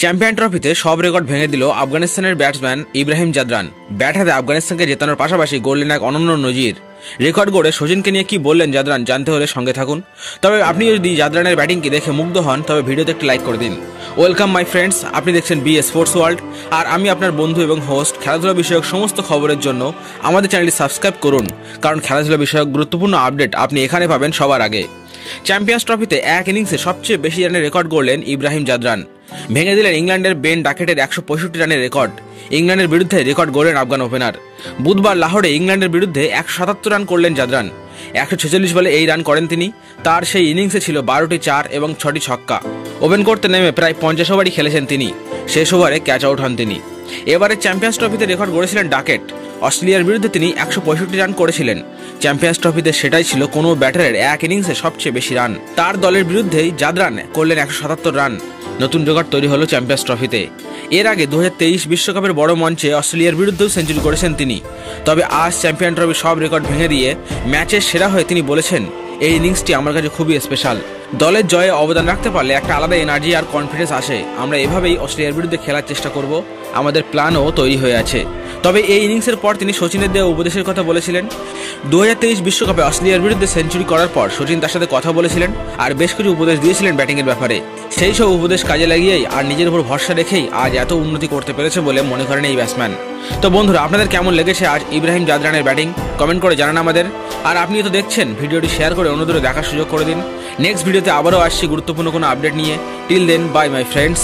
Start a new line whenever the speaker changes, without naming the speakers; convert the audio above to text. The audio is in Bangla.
চ্যাম্পিয়ন ট্রফিতে সব রেকর্ড ভেঙে দিল আফগানিস্তানের ব্যাটসম্যান ইব্রাহিম জাদরান। ব্যাট হাতে আফগানিস্তানকে জেতানোর পাশাপাশি গড়লেন এক অনন্য নজির। রেকর্ড গড়ে সচিনকে নিয়ে কি বললেন জাদরান জানতে হলে সঙ্গে থাকুন। তবে আপনি যদি জাদরানের ব্যাটিংকে দেখে মুগ্ধ হন তবে ভিডিওতে একটি লাইক করে দিন। ওয়েলকাম মাই ফ্রেন্ডস, আপনি দেখছেন বি স্পোর্টস ওয়ার্ল্ড, আর আমি আপনার বন্ধু এবং হোস্ট। খেলাধুলা বিষয়ক সমস্ত খবরের জন্য আমাদের চ্যানেলটি সাবস্ক্রাইব করুন, কারণ খেলাধুলা বিষয়ক গুরুত্বপূর্ণ আপডেট আপনি এখানে পাবেন সবার আগে। চ্যাম্পিয়ন্স ট্রফিতে এক ইনিংসে সবচেয়ে বেশি রানের রেকর্ড গড়লেন ইব্রাহিম জাদরান। ভেঙে দিলেন ইংল্যান্ডের বেন ডাকেটের ১৬৫ রানের রেকর্ড। ইংল্যান্ডের বিরুদ্ধে রেকর্ড গড়লেন আফগান ওপেনার। বুধবার লাহোরে ইংল্যান্ডের বিরুদ্ধে ১৭৭ রান করলেন জাদরান। ১৪৬ বলে এই রান করেন তিনি। তার সেই ইনিংসে ছিল ১২টি চার এবং ৬টি ছক্কা। ওপেন করতে নেমে প্রায় ৫০ ওভারই খেলেছেন তিনি। শেষ ওভারে ক্যাচ আউট হন তিনি। এবারে চ্যাম্পিয়ন্স ট্রফিতে রেকর্ড গড়েছিলেন ডাকেট। অস্ট্রেলিয়ার বিরুদ্ধে তিনি ১৬৫ রান করেছিলেন। চ্যাম্পিয়ন্স ট্রফিতে সেটাই ছিল কোনো ব্যাটারের এক ইনিংসে সবচেয়ে বেশি রান। তার দলের বিরুদ্ধেই জাদরান করলেন ১৭৭ রান। নতুন রেকর্ড তৈরি হলো চ্যাম্পিয়ন্স ট্রফিতে। এর আগে ২০২৩ বিশ্বকাপের বড় মঞ্চে অস্ট্রেলিয়ার বিরুদ্ধেও সেঞ্চুরি করেছেন তিনি। তবে আজ চ্যাম্পিয়ন ট্রফির সব রেকর্ড ভেঙে দিয়ে ম্যাচের সেরা হয়ে তিনি বলেছেন, এই ইনিংসটি আমার কাছে খুবই স্পেশাল। দলের জয়ে অবদান রাখতে পারলে একটা আলাদা এনার্জি আর কনফিডেন্স আসে। আমরা এভাবেই অস্ট্রেলিয়ার বিরুদ্ধে খেলার চেষ্টা করব, আমাদের প্ল্যানও তৈরি হয়ে আছে। তবে এই ইনিংসের পর তিনি সচিনের দেওয়া উপদেশের কথা বলেছিলেন। ২০২৩ বিশ্বকাপে অস্ট্রেলিয়ার বিরুদ্ধে সেঞ্চুরি করার পর সচিন তার সাথে কথা বলেছিলেন আর বেশ কিছু উপদেশ দিয়েছিলেন ব্যাটিংয়ের ব্যাপারে। সেই সব উপদেশ কাজে লাগিয়েই আর নিজের উপর ভরসা রেখেই আজ এত উন্নতি করতে পেরেছে বলে মনে করেন এই ব্যাটসম্যান। তো বন্ধুরা, আপনাদের কেমন লেগেছে আজ ইব্রাহিম জাদরানের ব্যাটিং? কমেন্ট করে জানান আমাদের। আর আপনি তো দেখছেন, ভিডিওটি শেয়ার করে অন্যদের দেখার সুযোগ করে দিন। নেক্সট ভিডিওতে আবারও আসছি গুরুত্বপূর্ণ কোনো আপডেট নিয়ে। Till then, bye my friends.